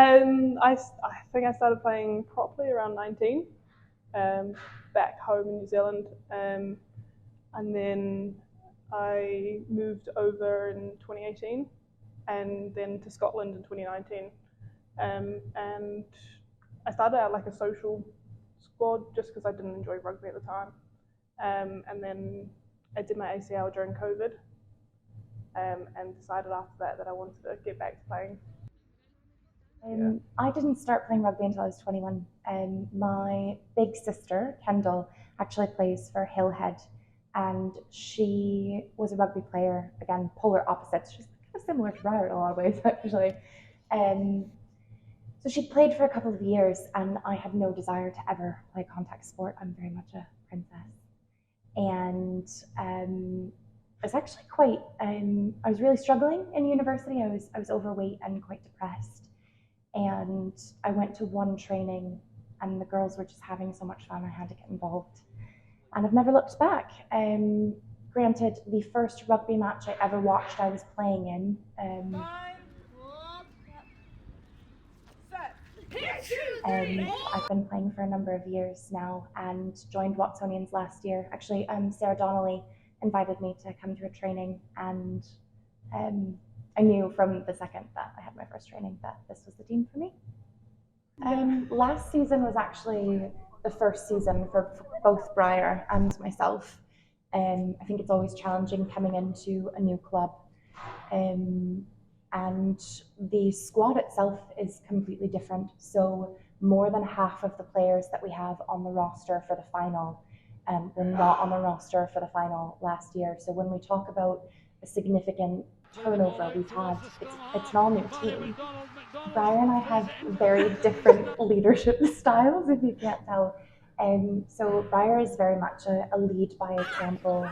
I think I started playing properly around 19, back home in New Zealand, and then I moved over in 2018, and then to Scotland in 2019, and I started out like a social squad just because I didn't enjoy rugby at the time, and then I did my ACL during COVID, and decided after that I wanted to get back to playing. I didn't start playing rugby until I was 21. My big sister, Kendall, actually plays for Hillhead, and she was a rugby player. Again, polar opposites. She's kind of similar to Briar in a lot of ways, actually. So she played for a couple of years, and I had no desire to ever play contact sport. I'm very much a princess. And I was actually quite, I was really struggling in university. I was overweight and quite depressed. And I went to one training, and the girls were just having so much fun, I had to get involved. And I've never looked back. Granted, the first rugby match I ever watched, I was playing in. I've been playing for a number of years now and joined Watsonians last year. Actually, Sarah Beaney invited me to come to a training, and I knew from the second that I had my first training that this was the team for me. Last season was actually the first season for both Briar and myself. I think it's always challenging coming into a new club. And the squad itself is completely different. So more than half of the players that we have on the roster for the final were not on the roster for the final last year. So when we talk about a significant turnover we've had, it's an all new team. Briar and I have very different leadership styles, if you can't tell. So Briar is very much a lead by example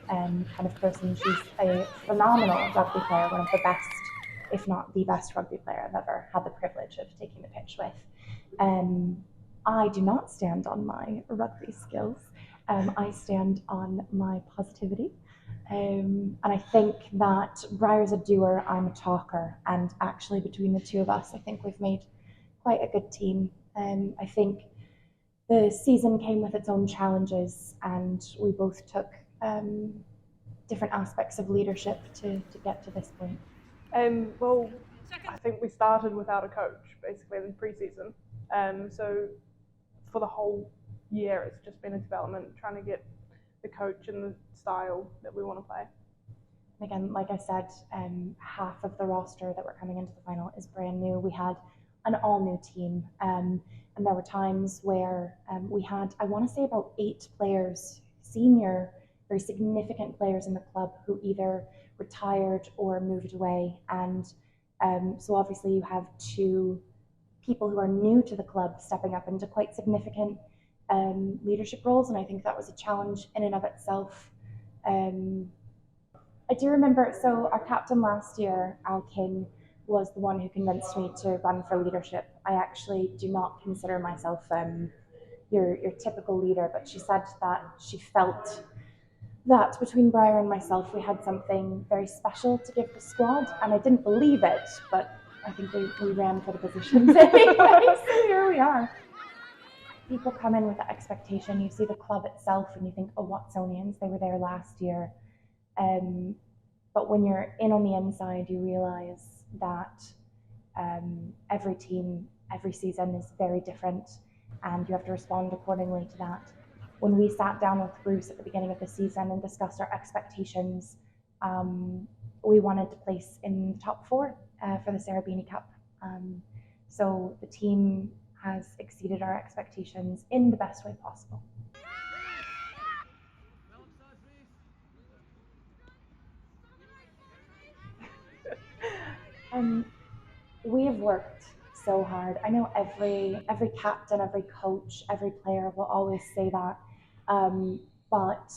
kind of person. She's a phenomenal rugby player, one of the best, if not the best rugby player I've ever had the privilege of taking the pitch with. I do not stand on my rugby skills. I stand on my positivity. And I think that Briar's a doer, I'm a talker, and actually between the two of us, I think we've made quite a good team. I think the season came with its own challenges, and we both took different aspects of leadership to get to this point. Well, I think we started without a coach, basically, in pre-season. So for the whole year, it's just been a development, trying to get the coach and the style that we want to play. Again, like I said, half of the roster that were coming into the final is brand new. We had an all-new team, and there were times where we had, I want to say, about 8 players, senior, very significant players in the club who either retired or moved away. And so obviously you have 2 people who are new to the club stepping up into quite significant leadership roles, and I think that was a challenge in and of itself. I do remember, so our captain last year, Al King, was the one who convinced me to run for leadership. I actually do not consider myself your typical leader, but she said that she felt that between Briar and myself we had something very special to give the squad, and I didn't believe it, but I think we ran for the positions anyway, so here we are. People come in with the expectation. You see the club itself and you think, oh, Watsonians, they were there last year. But when you're in on the inside, you realize that every team, every season is very different, and you have to respond accordingly to that. When we sat down with Bruce at the beginning of the season and discussed our expectations, we wanted to place in the top 4 for the Sarah Beaney Cup. So the team has exceeded our expectations in the best way possible. We have worked so hard. I know every captain, every coach, every player will always say that, but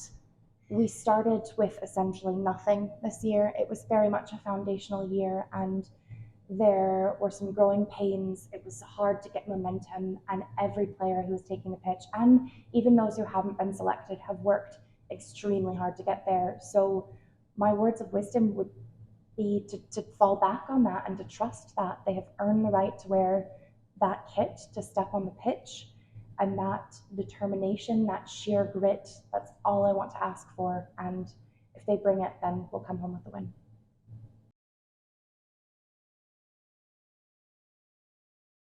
we started with essentially nothing this year. It was very much a foundational year, and there were some growing pains. It was hard to get momentum, and every player who was taking the pitch, and even those who haven't been selected, have worked extremely hard to get there. So my words of wisdom would be to fall back on that and to trust that they have earned the right to wear that kit, to step on the pitch, and that determination, that sheer grit. That's all I want to ask for, and if they bring it, then we'll come home with the win.